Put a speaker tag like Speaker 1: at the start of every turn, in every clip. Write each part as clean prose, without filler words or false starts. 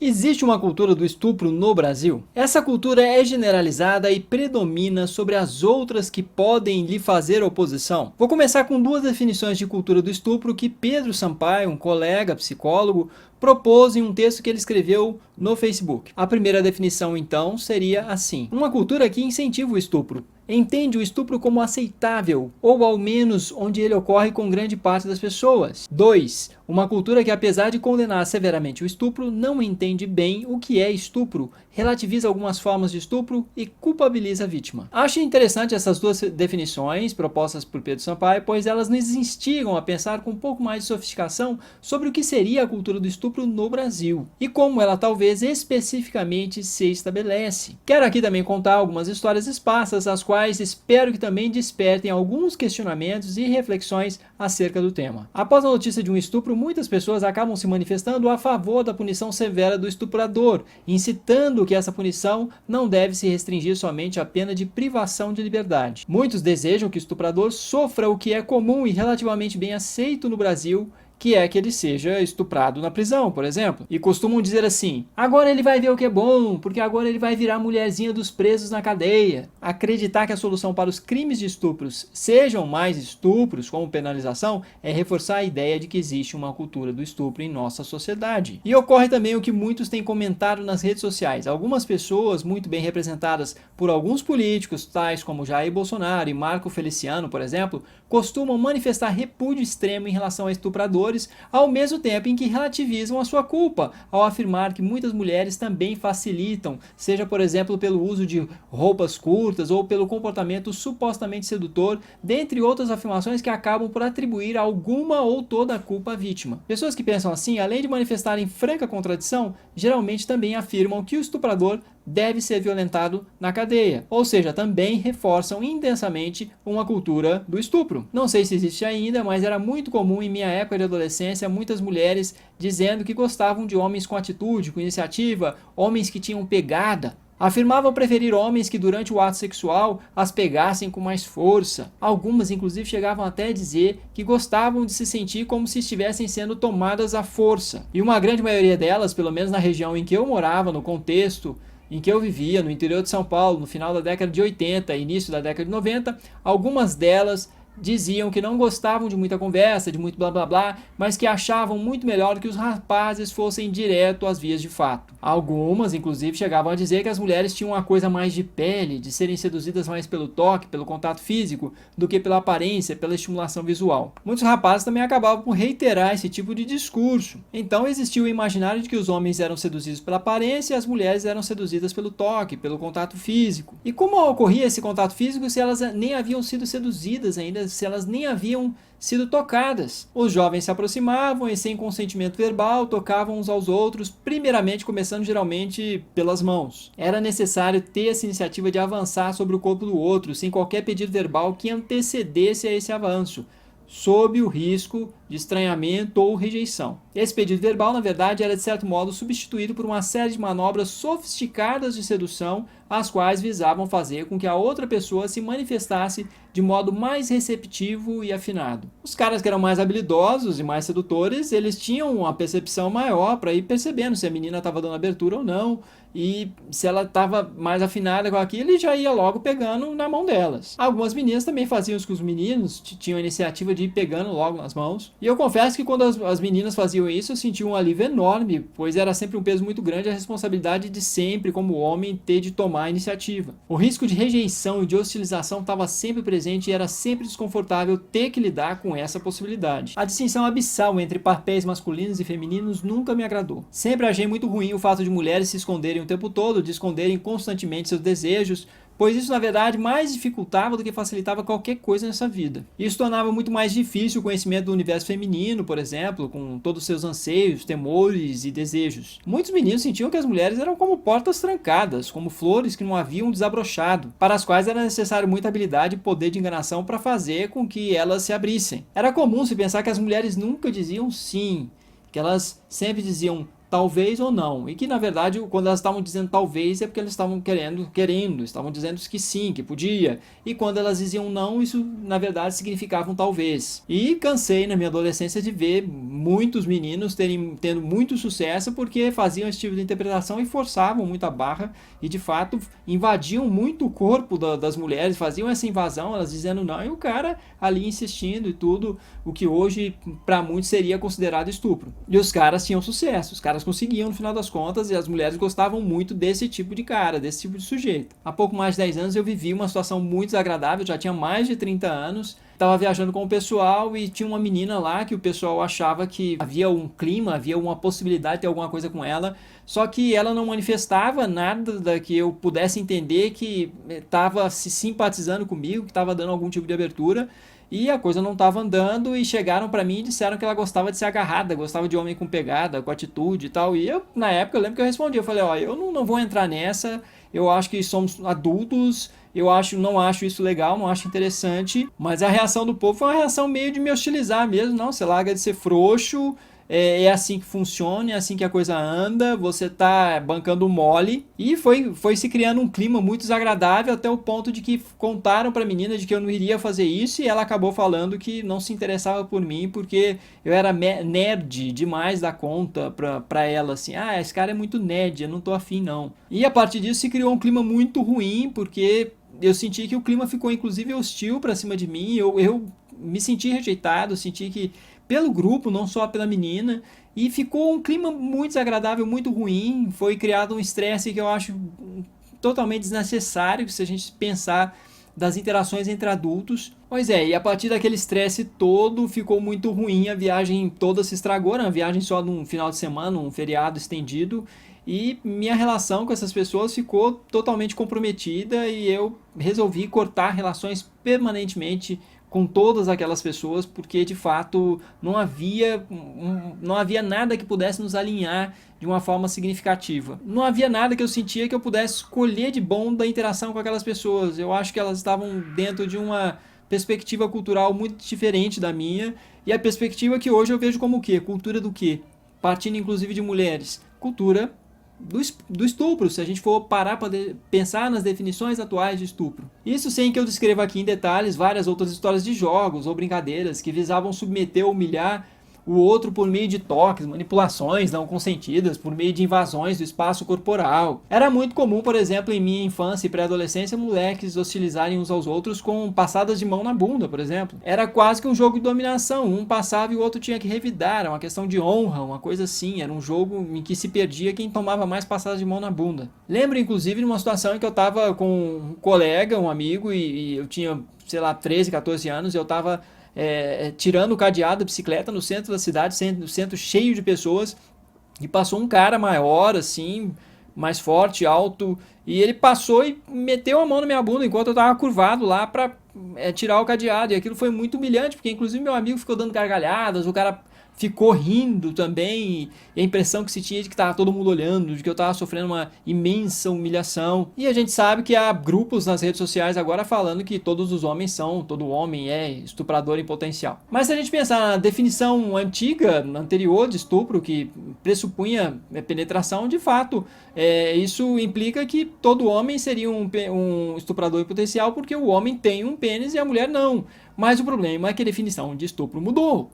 Speaker 1: Existe uma cultura do estupro no Brasil? Essa cultura é generalizada e predomina sobre as outras que podem lhe fazer oposição? Vou começar com duas definições de cultura do estupro que Pedro Sampaio, um colega psicólogo, propôs em um texto que ele escreveu no Facebook. A primeira definição, então, seria assim: uma cultura que incentiva o estupro. Entende o estupro como aceitável, ou ao menos onde ele ocorre com grande parte das pessoas. 2. Uma cultura que, apesar de condenar severamente o estupro, não entende bem o que é estupro, relativiza algumas formas de estupro e culpabiliza a vítima. Acho interessante essas duas definições propostas por Pedro Sampaio, pois elas nos instigam a pensar com um pouco mais de sofisticação sobre o que seria a cultura do estupro no Brasil e como ela talvez especificamente se estabelece. Quero aqui também contar algumas histórias esparsas, as quais espero que também despertem alguns questionamentos e reflexões acerca do tema. Após a notícia de um estupro, muitas pessoas acabam se manifestando a favor da punição severa do estuprador, incitando que essa punição não deve se restringir somente à pena de privação de liberdade. Muitos desejam que o estuprador sofra o que é comum e relativamente bem aceito no Brasil, que é que ele seja estuprado na prisão, por exemplo. E costumam dizer assim: agora ele vai ver o que é bom, porque agora ele vai virar mulherzinha dos presos na cadeia. Acreditar que a solução para os crimes de estupros sejam mais estupros como penalização é reforçar a ideia de que existe uma cultura do estupro em nossa sociedade. E ocorre também o que muitos têm comentado nas redes sociais. Algumas pessoas, muito bem representadas por alguns políticos, tais como Jair Bolsonaro e Marco Feliciano, por exemplo, costumam manifestar repúdio extremo em relação a estupradores, ao mesmo tempo em que relativizam a sua culpa, ao afirmar que muitas mulheres também facilitam, seja por exemplo pelo uso de roupas curtas ou pelo comportamento supostamente sedutor, dentre outras afirmações que acabam por atribuir alguma ou toda a culpa à vítima. Pessoas que pensam assim, além de manifestarem franca contradição, geralmente também afirmam que o estuprador deve ser violentado na cadeia, ou seja, também reforçam intensamente uma cultura do estupro. Não sei se existe ainda, mas era muito comum em minha época de adolescência muitas mulheres dizendo que gostavam de homens com atitude, com iniciativa, homens que tinham pegada. Afirmavam preferir homens que durante o ato sexual as pegassem com mais força. Algumas inclusive chegavam até a dizer que gostavam de se sentir como se estivessem sendo tomadas à força. E uma grande maioria delas, pelo menos na região em que eu morava, no contexto em que eu vivia, no interior de São Paulo, no final da década de 80 e início da década de 90, algumas delas diziam que não gostavam de muita conversa, de muito blá blá blá, mas que achavam muito melhor que os rapazes fossem direto às vias de fato. Algumas, inclusive, chegavam a dizer que as mulheres tinham uma coisa mais de pele, de serem seduzidas mais pelo toque, pelo contato físico, do que pela aparência, pela estimulação visual. Muitos rapazes também acabavam por reiterar esse tipo de discurso. Então existiu o imaginário de que os homens eram seduzidos pela aparência e as mulheres eram seduzidas pelo toque, pelo contato físico. E como ocorria esse contato físico se elas nem haviam sido seduzidas ainda, se elas nem haviam sido tocadas? Os jovens se aproximavam e, sem consentimento verbal, tocavam uns aos outros, primeiramente começando geralmente pelas mãos. Era necessário ter essa iniciativa de avançar sobre o corpo do outro, sem qualquer pedido verbal que antecedesse a esse avanço, sob o risco de estranhamento ou rejeição. Esse pedido verbal, na verdade, era de certo modo substituído por uma série de manobras sofisticadas de sedução, as quais visavam fazer com que a outra pessoa se manifestasse de modo mais receptivo e afinado. Os caras que eram mais habilidosos e mais sedutores, eles tinham uma percepção maior para ir percebendo se a menina estava dando abertura ou não, e se ela estava mais afinada com aquilo, ele já ia logo pegando na mão delas. Algumas meninas também faziam isso com os meninos, tinham a iniciativa de ir pegando logo nas mãos. E eu confesso que quando as meninas faziam isso, eu sentia um alívio enorme, pois era sempre um peso muito grande a responsabilidade de sempre, como homem, ter de tomar a iniciativa. O risco de rejeição e de hostilização estava sempre presente e era sempre desconfortável ter que lidar com essa possibilidade. A distinção abissal entre papéis masculinos e femininos nunca me agradou. Sempre achei muito ruim o fato de mulheres se esconderem o tempo todo, de esconderem constantemente seus desejos, pois isso na verdade mais dificultava do que facilitava qualquer coisa nessa vida. Isso tornava muito mais difícil o conhecimento do universo feminino, por exemplo, com todos os seus anseios, temores e desejos. Muitos meninos sentiam que as mulheres eram como portas trancadas, como flores que não haviam desabrochado, para as quais era necessário muita habilidade e poder de enganação para fazer com que elas se abrissem. Era comum se pensar que as mulheres nunca diziam sim, que elas sempre diziam talvez ou não. E que, na verdade, quando elas estavam dizendo talvez, é porque elas estavam querendo, estavam dizendo que sim, que podia. E quando elas diziam não, isso, na verdade, significava um talvez. E cansei, na minha adolescência, de ver muitos meninos tendo muito sucesso porque faziam esse tipo de interpretação e forçavam muito a barra e, de fato, invadiam muito o corpo das mulheres, faziam essa invasão, elas dizendo não, e o cara ali insistindo e tudo, o que hoje, para muitos, seria considerado estupro. E os caras tinham sucesso, os caras conseguiam no final das contas, e as mulheres gostavam muito desse tipo de cara, desse tipo de sujeito. Há pouco mais de 10 anos eu vivi uma situação muito desagradável, já tinha mais de 30 anos, estava viajando com o pessoal e tinha uma menina lá que o pessoal achava que havia um clima, havia uma possibilidade de ter alguma coisa com ela, só que ela não manifestava nada da que eu pudesse entender que estava se simpatizando comigo, que estava dando algum tipo de abertura. E a coisa não estava andando e chegaram para mim e disseram que ela gostava de ser agarrada, gostava de homem com pegada, com atitude e tal. E eu, na época, eu lembro que eu respondi, eu falei, ó, eu não vou entrar nessa, eu acho que somos adultos, não acho isso legal, não acho interessante. Mas a reação do povo foi uma reação meio de me hostilizar mesmo, não, você larga de ser frouxo, é assim que funciona, é assim que a coisa anda, você tá bancando mole. E foi se criando um clima muito desagradável até o ponto de que contaram pra menina de que eu não iria fazer isso e ela acabou falando que não se interessava por mim porque eu era nerd demais da conta pra ela, assim, esse cara é muito nerd, eu não tô afim não. E a partir disso se criou um clima muito ruim porque eu senti que o clima ficou inclusive hostil pra cima de mim, eu me senti rejeitado, senti que pelo grupo, não só pela menina, e ficou um clima muito desagradável, muito ruim, foi criado um estresse que eu acho totalmente desnecessário, se a gente pensar das interações entre adultos. Pois é, e a partir daquele estresse todo, ficou muito ruim, a viagem toda se estragou, né? Uma viagem só num final de semana, um feriado estendido, e minha relação com essas pessoas ficou totalmente comprometida e eu resolvi cortar relações permanentemente com todas aquelas pessoas, porque de fato não havia nada que pudesse nos alinhar de uma forma significativa. Não havia nada que eu sentia que eu pudesse escolher de bom da interação com aquelas pessoas. Eu acho que elas estavam dentro de uma perspectiva cultural muito diferente da minha, e a perspectiva que hoje eu vejo como o quê? Cultura do quê? Partindo inclusive de mulheres. Cultura do estupro, se a gente for parar para pensar nas definições atuais de estupro. Isso sem que eu descreva aqui em detalhes várias outras histórias de jogos ou brincadeiras que visavam submeter ou humilhar o outro por meio de toques, manipulações não consentidas, por meio de invasões do espaço corporal. Era muito comum, por exemplo, em minha infância e pré-adolescência, moleques hostilizarem uns aos outros com passadas de mão na bunda, por exemplo. Era quase que um jogo de dominação, um passava e o outro tinha que revidar, era uma questão de honra, uma coisa assim, era um jogo em que se perdia quem tomava mais passadas de mão na bunda. Lembro, inclusive, de uma situação em que eu estava com um colega, um amigo, e eu tinha, sei lá, 13, 14 anos, e eu estava tirando o cadeado da bicicleta no centro da cidade, centro cheio de pessoas, e passou um cara maior, assim, mais forte, alto, e ele passou e meteu a mão na minha bunda enquanto eu tava curvado lá pra tirar o cadeado, e aquilo foi muito humilhante, porque inclusive meu amigo ficou dando gargalhadas, o cara ficou rindo também, e a impressão que se tinha de que estava todo mundo olhando, de que eu estava sofrendo uma imensa humilhação. E a gente sabe que há grupos nas redes sociais agora falando que todos os homens todo homem é estuprador em potencial. Mas se a gente pensar na definição antiga, anterior de estupro, que pressupunha penetração, de fato, isso implica que todo homem seria um estuprador em potencial, porque o homem tem um pênis e a mulher não. Mas o problema é que a definição de estupro mudou.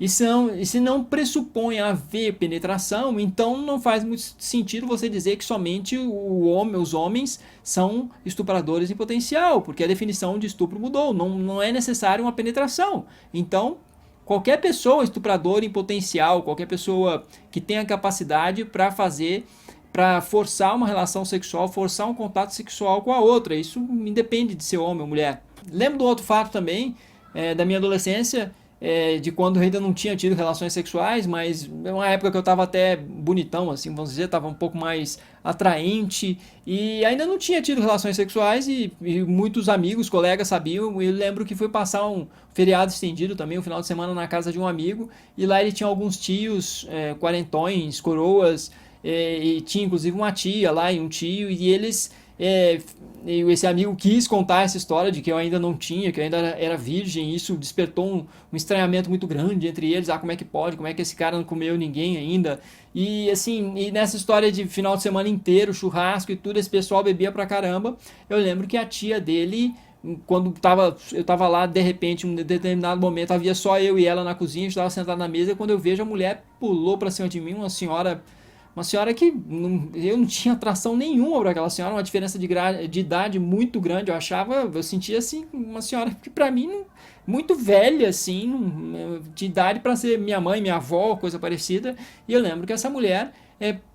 Speaker 1: E se não pressupõe haver penetração, então não faz muito sentido você dizer que somente os homens são estupradores em potencial, porque a definição de estupro mudou, não é necessário uma penetração. Então, qualquer pessoa estupradora em potencial, qualquer pessoa que tenha capacidade para forçar uma relação sexual, forçar um contato sexual com a outra, isso independe de ser homem ou mulher. Lembro do outro fato também, da minha adolescência, de quando eu ainda não tinha tido relações sexuais, mas é uma época que eu estava até bonitão, assim, vamos dizer, estava um pouco mais atraente e ainda não tinha tido relações sexuais e muitos amigos, colegas sabiam. Eu lembro que fui passar um feriado estendido também, um final de semana na casa de um amigo, e lá ele tinha alguns tios, quarentões, coroas, e tinha inclusive uma tia lá e um tio, e eles E esse amigo quis contar essa história de que eu ainda não tinha, que eu ainda era virgem, e isso despertou um estranhamento muito grande entre eles. Ah, como é que pode? Como é que esse cara não comeu ninguém ainda? E assim, e nessa história de final de semana inteiro, churrasco e tudo, esse pessoal bebia pra caramba. Eu lembro que a tia dele, quando eu tava lá, de repente, em um determinado momento, havia só eu e ela na cozinha, a gente tava sentado na mesa, e quando eu vejo, a mulher pulou pra cima de mim, uma senhora que eu não tinha atração nenhuma para aquela senhora, uma diferença de idade muito grande. Eu sentia assim, uma senhora que para mim muito velha, assim, de idade para ser minha mãe, minha avó, coisa parecida. E eu lembro que essa mulher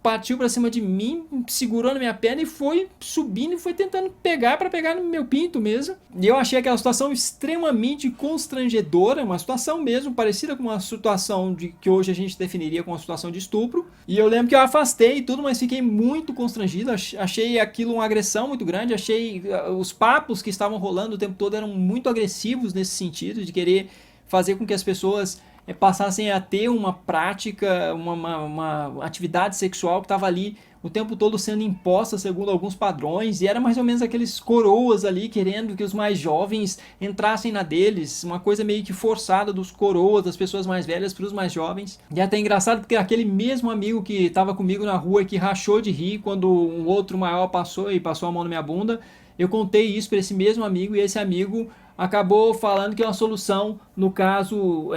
Speaker 1: partiu para cima de mim, segurou na minha perna e foi subindo e foi tentando pegar para pegar no meu pinto mesmo. E eu achei aquela situação extremamente constrangedora, uma situação mesmo parecida com uma situação que hoje a gente definiria como uma situação de estupro. E eu lembro que eu afastei tudo, mas fiquei muito constrangido, achei aquilo uma agressão muito grande, achei os papos que estavam rolando o tempo todo eram muito agressivos nesse sentido, de querer fazer com que as pessoas passassem a ter uma prática, uma atividade sexual que estava ali o tempo todo sendo imposta segundo alguns padrões, e era mais ou menos aqueles coroas ali querendo que os mais jovens entrassem na deles, uma coisa meio que forçada dos coroas, das pessoas mais velhas para os mais jovens. E é até engraçado porque aquele mesmo amigo que estava comigo na rua e que rachou de rir quando um outro maior passou a mão na minha bunda, eu contei isso para esse mesmo amigo, e esse amigo acabou falando que é uma solução, no caso,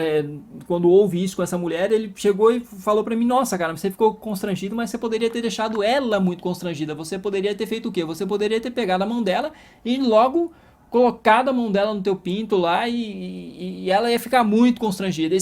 Speaker 1: quando houve isso com essa mulher, ele chegou e falou pra mim: nossa, cara, você ficou constrangido, mas você poderia ter deixado ela muito constrangida, você poderia ter feito o quê? Você poderia ter pegado a mão dela e logo colocado a mão dela no teu pinto lá, e ela ia ficar muito constrangida.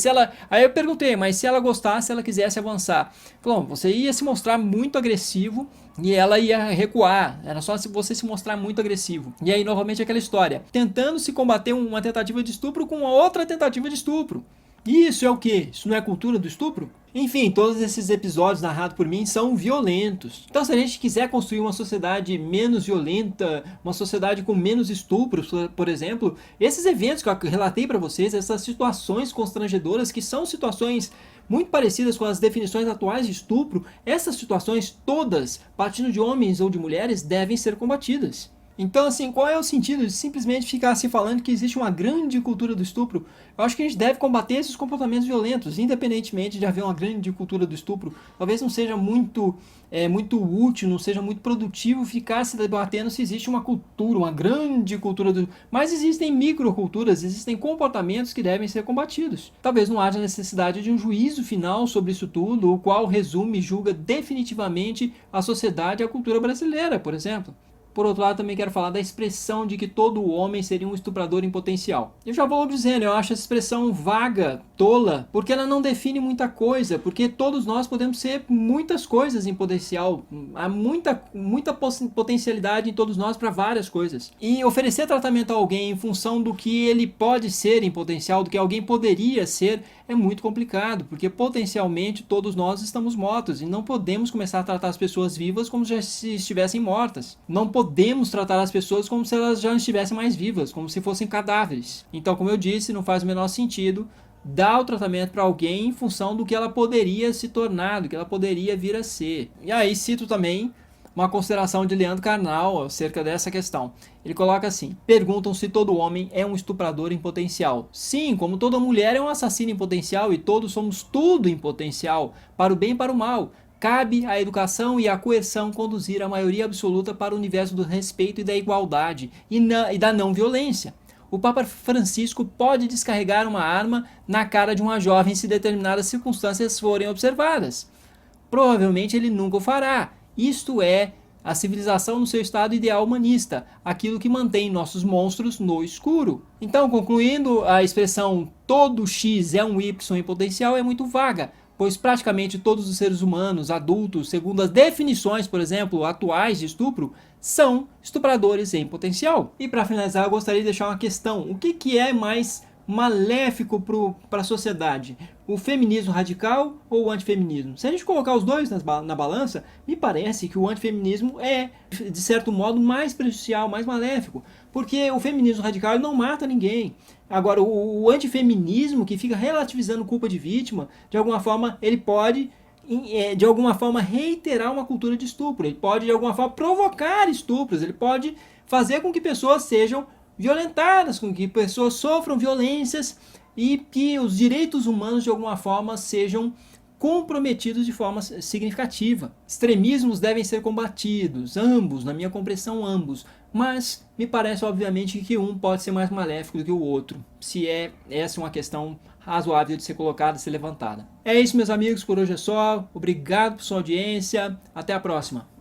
Speaker 1: Aí eu perguntei, mas se ela gostasse, se ela quisesse avançar, falou, você ia se mostrar muito agressivo e ela ia recuar. Era só se você se mostrar muito agressivo. E aí novamente aquela história, tentando se combater uma tentativa de estupro com outra tentativa de estupro. Isso é o quê? Isso não é cultura do estupro? Enfim, todos esses episódios narrados por mim são violentos. Então, se a gente quiser construir uma sociedade menos violenta, uma sociedade com menos estupros, por exemplo, esses eventos que eu relatei para vocês, essas situações constrangedoras, que são situações muito parecidas com as definições atuais de estupro, essas situações todas, partindo de homens ou de mulheres, devem ser combatidas. Então, assim, qual é o sentido de simplesmente ficar se falando que existe uma grande cultura do estupro? Eu acho que a gente deve combater esses comportamentos violentos, independentemente de haver uma grande cultura do estupro. Talvez não seja muito útil, não seja muito produtivo ficar se debatendo se existe uma cultura, uma grande cultura do... Mas existem microculturas, existem comportamentos que devem ser combatidos. Talvez não haja necessidade de um juízo final sobre isso tudo, o qual resume e julga definitivamente a sociedade e a cultura brasileira, por exemplo. Por outro lado, também quero falar da expressão de que todo homem seria um estuprador em potencial. Eu já vou dizendo, eu acho essa expressão vaga, tola, porque ela não define muita coisa, porque todos nós podemos ser muitas coisas em potencial, há muita potencialidade em todos nós para várias coisas. E oferecer tratamento a alguém em função do que ele pode ser em potencial, do que alguém poderia ser, é muito complicado, porque potencialmente todos nós estamos mortos e não podemos começar a tratar as pessoas vivas como se estivessem mortas. Não podemos tratar as pessoas como se elas já não estivessem mais vivas, como se fossem cadáveres. Então, como eu disse, não faz o menor sentido dar o tratamento para alguém em função do que ela poderia se tornar, do que ela poderia vir a ser. E aí cito também uma consideração de Leandro Carnal acerca dessa questão. Ele coloca assim: perguntam se todo homem é um estuprador em potencial. Sim, como toda mulher é um assassino em potencial e todos somos tudo em potencial, para o bem e para o mal. Cabe à educação e à coerção conduzir a maioria absoluta para o universo do respeito e da igualdade e da não violência. O Papa Francisco pode descarregar uma arma na cara de uma jovem se determinadas circunstâncias forem observadas. Provavelmente ele nunca o fará. Isto é a civilização no seu estado ideal humanista, aquilo que mantém nossos monstros no escuro. Então, concluindo, a expressão todo X é um Y em potencial é muito vaga, pois praticamente todos os seres humanos adultos, segundo as definições, por exemplo, atuais de estupro, são estupradores em potencial. E para finalizar, eu gostaria de deixar uma questão: o que é mais maléfico para a sociedade? O feminismo radical ou o antifeminismo? Se a gente colocar os dois na balança, me parece que o antifeminismo é, de certo modo, mais prejudicial, mais maléfico, porque o feminismo radical não mata ninguém. Agora, o antifeminismo, que fica relativizando culpa de vítima, de alguma forma ele pode de alguma forma reiterar uma cultura de estupro, ele pode de alguma forma provocar estupros, ele pode fazer com que pessoas sejam violentadas, com que pessoas sofram violências e que os direitos humanos de alguma forma sejam comprometidos de forma significativa. Extremismos devem ser combatidos, ambos, na minha compreensão, ambos, mas me parece obviamente que um pode ser mais maléfico do que o outro, se essa uma questão razoável de ser colocada, de ser levantada. É isso, meus amigos, por hoje é só. Obrigado por sua audiência. Até a próxima.